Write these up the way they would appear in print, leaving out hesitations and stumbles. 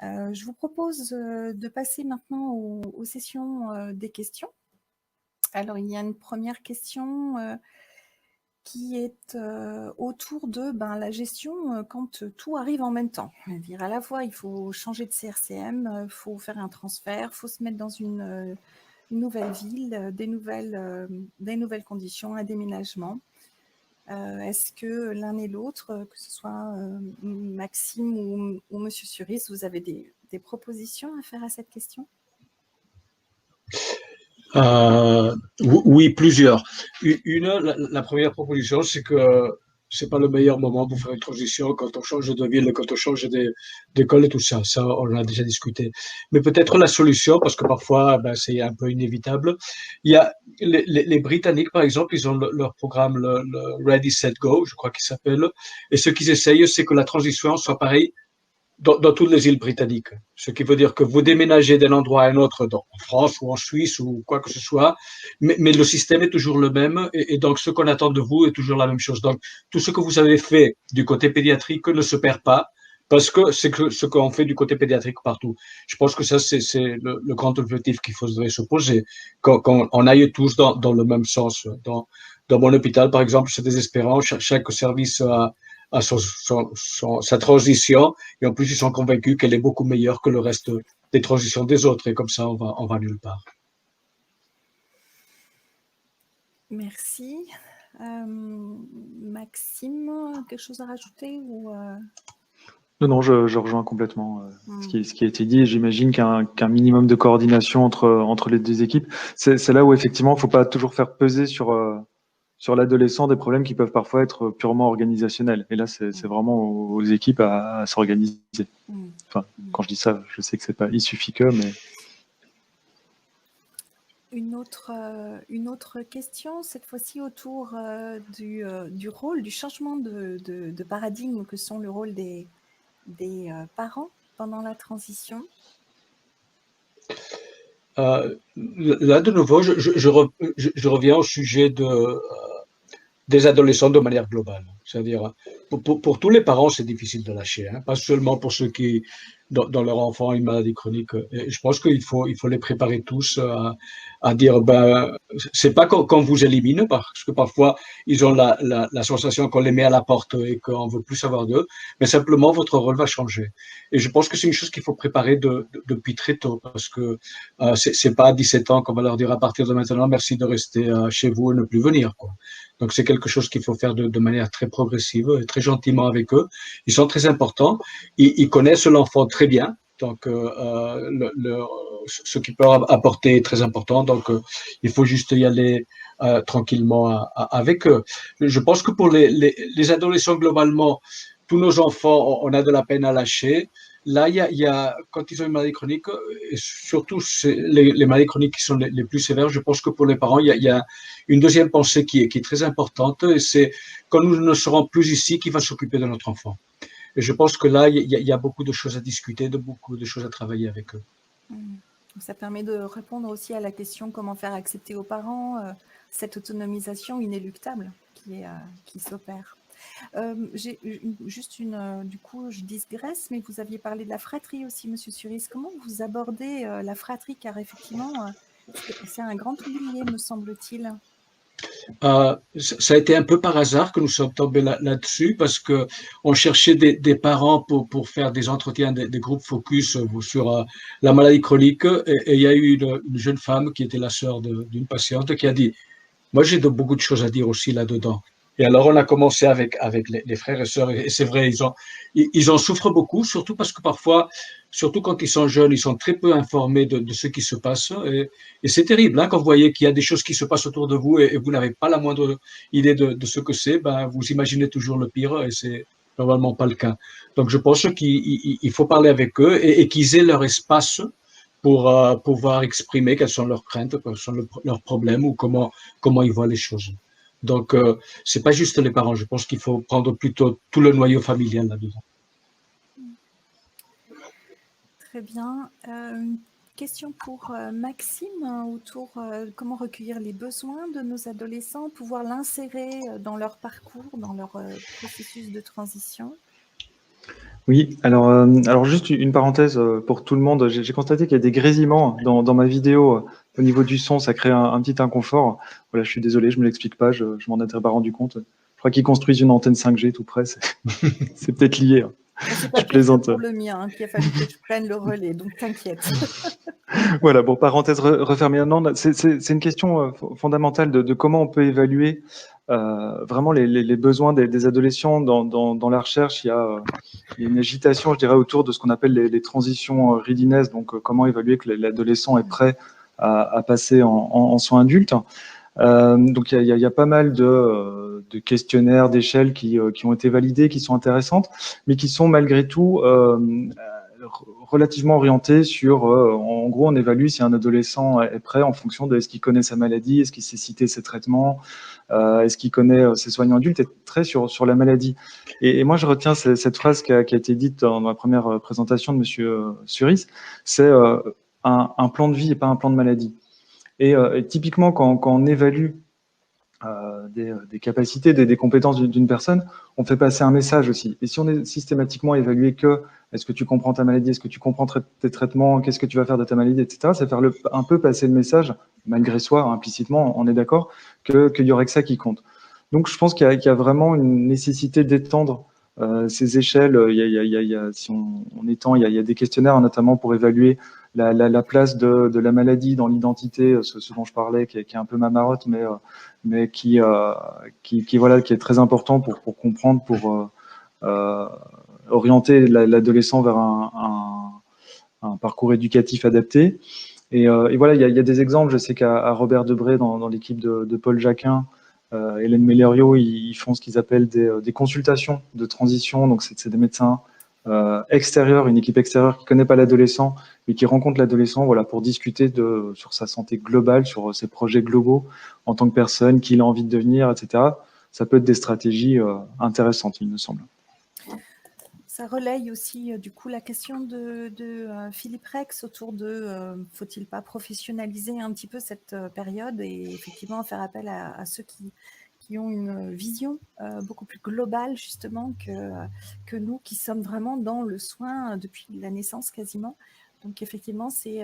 Je vous propose de passer maintenant aux sessions des questions. Alors, il y a une première question qui est autour de la gestion quand tout arrive en même temps. C'est-à-dire à la fois, il faut changer de CRCM, il faut faire un transfert, il faut se mettre dans une nouvelle ville, des nouvelles conditions, un déménagement. Est-ce que l'un et l'autre, que ce soit Maxime ou Monsieur Suris, vous avez des propositions à faire à cette question? Oui, plusieurs. La première proposition, c'est que c'est pas le meilleur moment pour faire une transition quand on change de ville, quand on change d'école et tout ça. Ça, on l'a déjà discuté. Mais peut-être la solution, parce que parfois, c'est un peu inévitable. Il y a les Britanniques, par exemple, ils ont leur programme, le Ready, Set, Go, je crois qu'il s'appelle. Et ce qu'ils essayent, c'est que la transition soit pareille dans toutes les îles britanniques. Ce qui veut dire que vous déménagez d'un endroit à un autre, en France ou en Suisse ou quoi que ce soit, mais le système est toujours le même et donc ce qu'on attend de vous est toujours la même chose. Donc tout ce que vous avez fait du côté pédiatrique ne se perd pas parce que c'est ce qu'on fait du côté pédiatrique partout. Je pense que ça, c'est le grand objectif qu'il faudrait se poser, qu'on aille tous dans le même sens. Dans mon hôpital, par exemple, c'est désespérant. Chaque service a sa transition et en plus, ils sont convaincus qu'elle est beaucoup meilleure que le reste des transitions des autres et comme ça, on va nulle part. Merci. Maxime, quelque chose à rajouter ou Non, je rejoins complètement ce qui a été dit. J'imagine qu'un minimum de coordination entre les deux équipes, c'est là où effectivement, il ne faut pas toujours faire peser sur l'adolescent des problèmes qui peuvent parfois être purement organisationnels. Et là, c'est vraiment aux équipes à s'organiser. Enfin, quand je dis ça, je sais que c'est pas il suffit que, mais... Une autre question, cette fois-ci autour du rôle, du changement de paradigme que sont le rôle des parents pendant la transition. Là, de nouveau, je reviens au sujet des adolescents de manière globale. C'est-à-dire, pour tous les parents, c'est difficile de lâcher, hein, pas seulement pour ceux qui, dans leur enfant, ont une maladie chronique. Et je pense qu'il faut les préparer tous à dire, c'est pas qu'on vous élimine, parce que parfois, ils ont la sensation qu'on les met à la porte et qu'on veut plus savoir d'eux, mais simplement, votre rôle va changer. Et je pense que c'est une chose qu'il faut préparer depuis très tôt, parce que c'est pas à 17 ans qu'on va leur dire à partir de maintenant, merci de rester chez vous et ne plus venir, quoi. Donc, c'est quelque chose qu'il faut faire de manière très progressive et très gentiment avec eux. Ils sont très importants. Ils connaissent l'enfant très bien. Donc, ce qu'ils peuvent apporter est très important. Donc, il faut juste y aller tranquillement avec eux. Je pense que pour les adolescents, globalement, tous nos enfants, on a de la peine à lâcher. Là, quand ils ont une maladie chronique, et surtout les maladies chroniques qui sont les plus sévères, je pense que pour les parents, il y a une deuxième pensée qui est très importante, et c'est quand nous ne serons plus ici, qui va s'occuper de notre enfant. Et je pense que là, il y a beaucoup de choses à discuter, beaucoup de choses à travailler avec eux. Ça permet de répondre aussi à la question comment faire accepter aux parents cette autonomisation inéluctable qui s'opère. J'ai juste du coup, je digresse, mais vous aviez parlé de la fratrie aussi, Monsieur Suris. Comment vous abordez la fratrie, car effectivement, c'est un grand oublié, me semble-t-il. Ça a été un peu par hasard que nous sommes tombés là-dessus parce que on cherchait des parents pour faire des entretiens, des groupes focus sur la maladie chronique et il y a eu une jeune femme qui était la sœur d'une patiente qui a dit, moi j'ai beaucoup de choses à dire aussi là-dedans. Et alors on a commencé avec les frères et sœurs et c'est vrai, ils en souffrent beaucoup, surtout parce que parfois, surtout quand ils sont jeunes, ils sont très peu informés de ce qui se passe et c'est terrible hein, quand vous voyez qu'il y a des choses qui se passent autour de vous et vous n'avez pas la moindre idée de ce que c'est, vous imaginez toujours le pire et c'est normalement pas le cas. Donc je pense qu'il faut parler avec eux et qu'ils aient leur espace pour pouvoir exprimer quelles sont leurs craintes, quels sont leurs problèmes ou comment ils voient les choses. Donc, c'est pas juste les parents. Je pense qu'il faut prendre plutôt tout le noyau familial là-dedans. Très bien. Question pour Maxime autour comment recueillir les besoins de nos adolescents, pouvoir l'insérer dans leur parcours, dans leur processus de transition. Oui, alors juste une parenthèse pour tout le monde. J'ai constaté qu'il y a des grésillements dans ma vidéo au niveau du son. Ça crée un petit inconfort. Voilà, je suis désolé, je me l'explique pas. Je m'en étais pas rendu compte. Je crois qu'ils construisent une antenne 5G tout près. C'est peut-être lié, hein. C'est pas Je pire que plaisante. pour le mien, hein, qu'il a fallu que je prenne le relais, donc t'inquiète. Voilà, bon, parenthèse refermée. Non, c'est une question fondamentale de comment on peut évaluer vraiment les besoins des adolescents dans la recherche. Il y a une agitation, je dirais, autour de ce qu'on appelle les transitions readiness, donc comment évaluer que l'adolescent est prêt à passer en soins adultes. Donc il y a pas mal de questionnaires, d'échelles qui ont été validés, qui sont intéressantes, mais qui sont malgré tout relativement orientés sur, en gros, on évalue si un adolescent est prêt en fonction de est-ce qu'il connaît sa maladie, est-ce qu'il sait citer ses traitements, est-ce qu'il connaît ses soignants adultes, et très sur la maladie. Et moi, je retiens cette phrase qui a été dite dans la première présentation de Monsieur Suris, c'est un plan de vie et pas un plan de maladie. Et typiquement, quand on évalue des capacités, des compétences d'une personne, on fait passer un message aussi. Et si on est systématiquement évalué que est-ce que tu comprends ta maladie, est-ce que tu comprends tes traitements, qu'est-ce que tu vas faire de ta maladie, etc., c'est faire un peu passer le message, malgré soi, implicitement, on est d'accord, qu'il y aurait que ça qui compte. Donc je pense qu'il y a vraiment une nécessité d'étendre ces échelles. Si on étend, il y a des questionnaires notamment pour évaluer la place de la maladie dans l'identité, ce dont je parlais, qui est un peu ma marotte, mais voilà, qui est très important pour comprendre, pour orienter l'adolescent vers un parcours éducatif adapté. Et voilà, il y a des exemples. Je sais qu'à Robert Debré, dans l'équipe de Paul Jacquin, Hélène Mellerio, ils font ce qu'ils appellent des consultations de transition. Donc, c'est des médecins extérieurs, une équipe extérieure qui ne connaît pas l'adolescent, mais qui rencontre l'adolescent, voilà, pour discuter sur sa santé globale, sur ses projets globaux en tant que personne, qui il a envie de devenir, etc. Ça peut être des stratégies intéressantes, il me semble. Ça relaye aussi du coup la question de Philippe Rex autour de faut-il pas professionnaliser un petit peu cette période et effectivement faire appel à ceux qui ont une vision beaucoup plus globale justement que nous qui sommes vraiment dans le soin depuis la naissance quasiment. Donc effectivement, c'est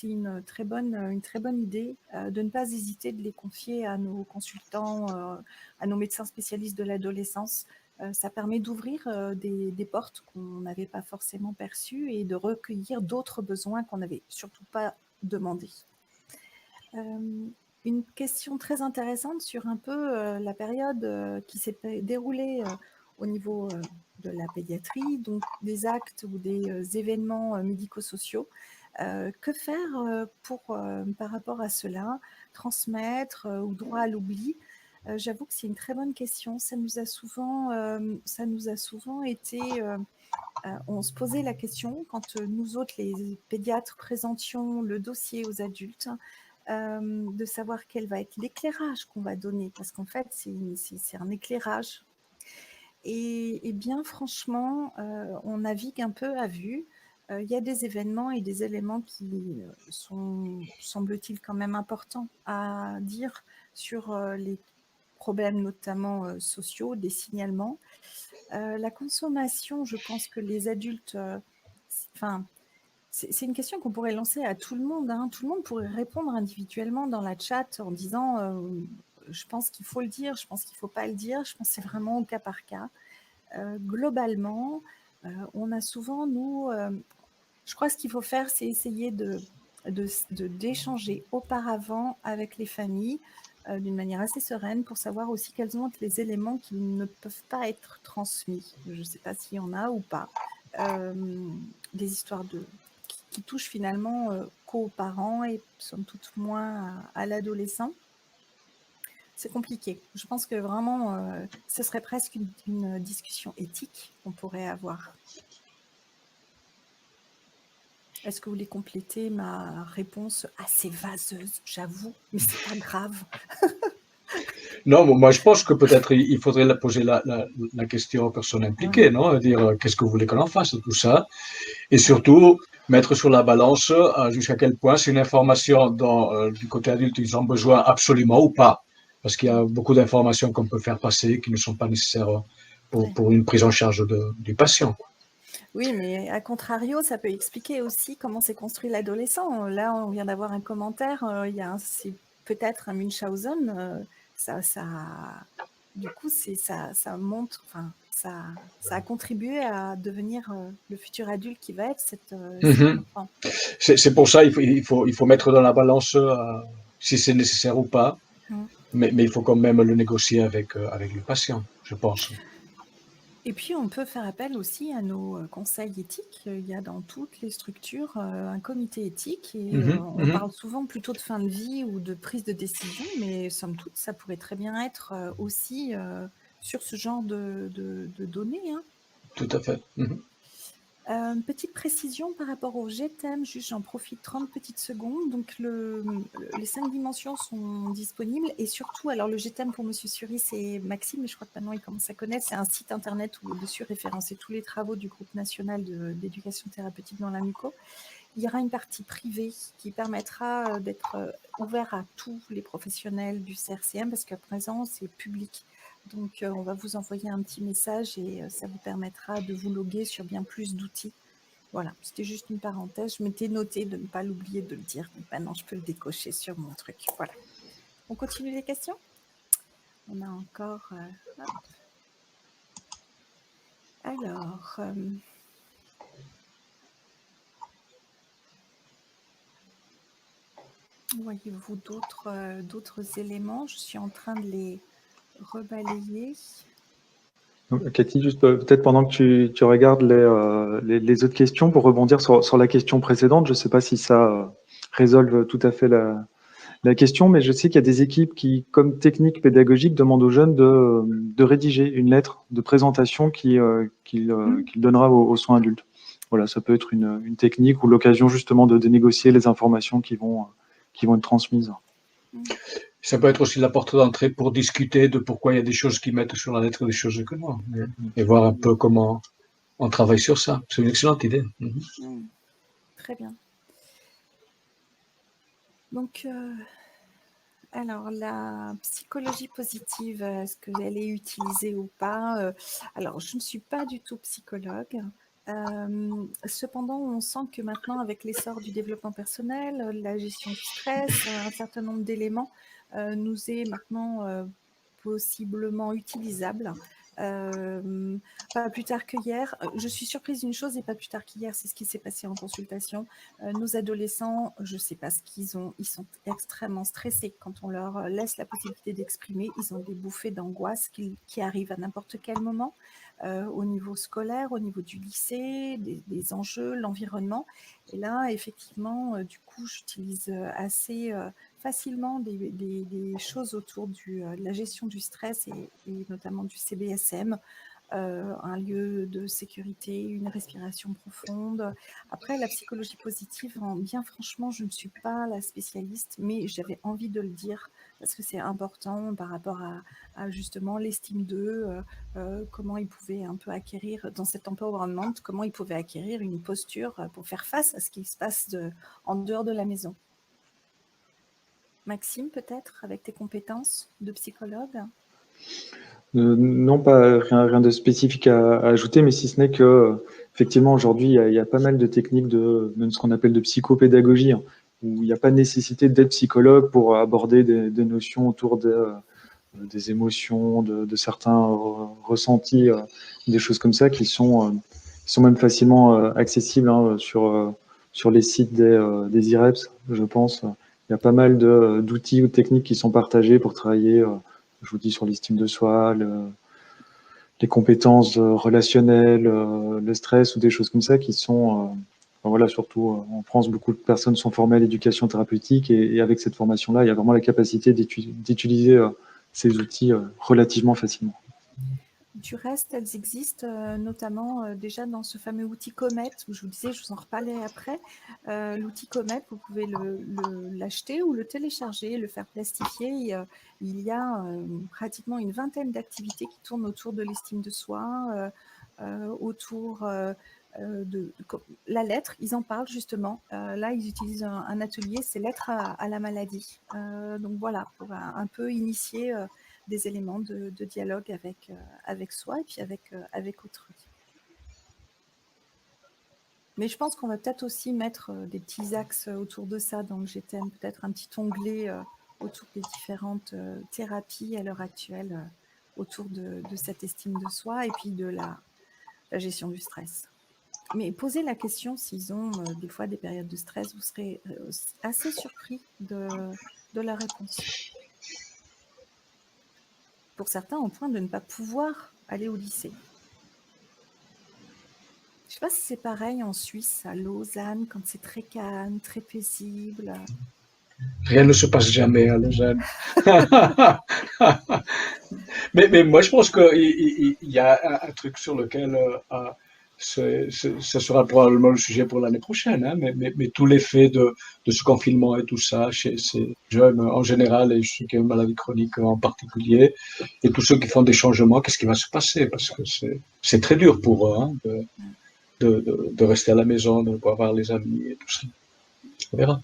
une très bonne idée de ne pas hésiter de les confier à nos consultants, à nos médecins spécialistes de l'adolescence. Ça permet d'ouvrir des portes qu'on n'avait pas forcément perçues et de recueillir d'autres besoins qu'on n'avait surtout pas demandés. Une question très intéressante sur un peu la période qui s'est déroulée au niveau de la pédiatrie, donc des actes ou des événements médico-sociaux. Que faire par rapport à cela, transmettre ou droit à l'oubli? J'avoue que c'est une très bonne question. Ça nous a souvent été... on se posait la question quand nous autres, les pédiatres, présentions le dossier aux adultes, de savoir quel va être l'éclairage qu'on va donner, parce qu'en fait, c'est un éclairage. Et bien franchement, on navigue un peu à vue. Il y a des événements et des éléments qui sont, semble-t-il, quand même importants à dire sur les problèmes notamment sociaux, des signalements. La consommation, je pense que les adultes... c'est une question qu'on pourrait lancer à tout le monde. Hein. Tout le monde pourrait répondre individuellement dans la chat en disant je pense qu'il faut le dire, je pense qu'il ne faut pas le dire, je pense que c'est vraiment au cas par cas. Globalement, on a souvent, nous, je crois que ce qu'il faut faire, c'est essayer d'échanger auparavant avec les familles d'une manière assez sereine pour savoir aussi quels sont les éléments qui ne peuvent pas être transmis. Je ne sais pas s'il y en a ou pas. Des histoires qui touchent finalement qu'aux parents et somme toute moins à l'adolescent. C'est compliqué. Je pense que vraiment, ce serait presque une discussion éthique qu'on pourrait avoir. Est-ce que vous voulez compléter ma réponse assez vaseuse, j'avoue, mais c'est pas grave. Non, moi je pense que peut-être il faudrait poser la question aux personnes impliquées, non? Dire qu'est-ce que vous voulez qu'on en fasse de tout ça? Et surtout, mettre sur la balance jusqu'à quel point c'est une information dont du côté adulte ils ont besoin absolument ou pas. Parce qu'il y a beaucoup d'informations qu'on peut faire passer qui ne sont pas nécessaires pour une prise en charge du patient. Oui, mais à contrario, ça peut expliquer aussi comment s'est construit l'adolescent. Là, on vient d'avoir un commentaire, c'est peut-être un Munchausen, du coup, ça montre, enfin, ça a contribué à devenir le futur adulte qui va être cet Mhm. enfant. C'est pour ça il faut mettre dans la balance si c'est nécessaire ou pas, Mm. mais il faut quand même le négocier avec le patient, je pense. Et puis, on peut faire appel aussi à nos conseils éthiques. Il y a dans toutes les structures un comité éthique et Mhm, on mhm. parle souvent plutôt de fin de vie ou de prise de décision, mais somme toute, ça pourrait très bien être aussi sur ce genre de données, hein. Tout à fait. Mhm. Petite précision par rapport au GTEM, juste j'en profite 30 petites secondes. Donc les 5 dimensions sont disponibles et surtout, alors le GTEM pour Monsieur Sury, c'est Maxime, mais je crois que maintenant il commence à connaître, c'est un site internet où dessus référencer tous les travaux du groupe national d'éducation thérapeutique dans la muco. Il y aura une partie privée qui permettra d'être ouvert à tous les professionnels du CRCM parce qu'à présent c'est public. Donc on va vous envoyer un petit message et ça vous permettra de vous loguer sur bien plus d'outils. Voilà, c'était juste une parenthèse. Je m'étais noté de ne pas l'oublier de le dire. Donc maintenant je peux le décocher sur mon truc. Voilà. On continue les questions? On a encore... Alors... voyez-vous d'autres éléments? Je suis en train de les rebalayer. Donc, Cathy, juste peut-être pendant que tu regardes les autres questions, pour rebondir sur la question précédente, je ne sais pas si ça résolve tout à fait la question, mais je sais qu'il y a des équipes qui, comme technique pédagogique, demandent aux jeunes de rédiger une lettre de présentation qu'il donnera aux soins adultes. Voilà, ça peut être une technique ou l'occasion justement de négocier les informations qui vont être transmises. Ça peut être aussi la porte d'entrée pour discuter de pourquoi il y a des choses qui mettent sur la lettre et des choses que non. Et voir un peu comment on travaille sur ça. C'est une excellente idée. Mhm. Très bien. Donc, alors, la psychologie positive, est-ce qu'elle est utilisée ou pas? Alors, je ne suis pas du tout psychologue. Cependant, on sent que maintenant, avec l'essor du développement personnel, la gestion du stress, un certain nombre d'éléments nous est maintenant possiblement utilisable. Pas plus tard que hier, je suis surprise d'une chose et pas plus tard qu'hier, c'est ce qui s'est passé en consultation. Nos adolescents, je ne sais pas ce qu'ils ont, ils sont extrêmement stressés quand on leur laisse la possibilité d'exprimer. Ils ont des bouffées d'angoisse qui arrivent à n'importe quel moment, au niveau scolaire, au niveau du lycée, des enjeux, l'environnement. Et là, effectivement, du coup, j'utilise assez facilement des choses autour de la gestion du stress et notamment du CBSM, un lieu de sécurité, une respiration profonde. Après, la psychologie positive, bien franchement, je ne suis pas la spécialiste, mais j'avais envie de le dire parce que c'est important par rapport à justement l'estime d'eux, comment ils pouvaient un peu acquérir dans cet empowerment, comment ils pouvaient acquérir une posture pour faire face à ce qui se passe en dehors de la maison. Maxime, peut-être, avec tes compétences de psychologue? Non, pas rien de spécifique à ajouter, mais si ce n'est que effectivement aujourd'hui il y a pas mal de techniques de ce qu'on appelle de psychopédagogie, hein, où il n'y a pas nécessité d'être psychologue pour aborder des notions autour des émotions, de certains ressentis, des choses comme ça qui sont même facilement accessibles, hein, sur les sites des IREPS, je pense. Il y a pas mal d'outils ou de techniques qui sont partagés pour travailler, je vous dis, sur l'estime de soi, les compétences relationnelles, le stress ou des choses comme ça qui sont, enfin voilà, surtout en France, beaucoup de personnes sont formées à l'éducation thérapeutique et avec cette formation-là, il y a vraiment la capacité d'utiliser ces outils relativement facilement. Du reste, elles existent notamment déjà dans ce fameux outil Comet, où je vous disais, je vous en reparlerai après. L'outil Comet, vous pouvez l'acheter ou le télécharger, le faire plastifier. Il y a pratiquement une vingtaine d'activités qui tournent autour de l'estime de soi, autour de la lettre. Ils en parlent justement. Là, ils utilisent un atelier, c'est lettre à la maladie. Donc voilà, pour un peu initier des éléments de dialogue avec soi et puis avec autrui. Mais je pense qu'on va peut-être aussi mettre des petits axes autour de ça dans le GTM, peut-être un petit onglet autour des différentes thérapies à l'heure actuelle, autour de cette estime de soi et puis de la gestion du stress. Mais posez la question s'ils ont des fois des périodes de stress, vous serez assez surpris de la réponse. Pour certains, au point de ne pas pouvoir aller au lycée. Je ne sais pas si c'est pareil en Suisse, à Lausanne, quand c'est très calme, très paisible. Rien ne se passe jamais à Lausanne. Mais moi, je pense qu'il y a un truc sur lequel ce sera probablement le sujet pour l'année prochaine, hein, mais tout l'effet de ce confinement et tout ça chez ces jeunes en général et ceux qui ont une maladie chronique en particulier, et tous ceux qui font des changements, qu'est-ce qui va se passer? Parce que c'est très dur pour eux, hein, de rester à la maison, de ne pas voir les amis et tout ça. On verra.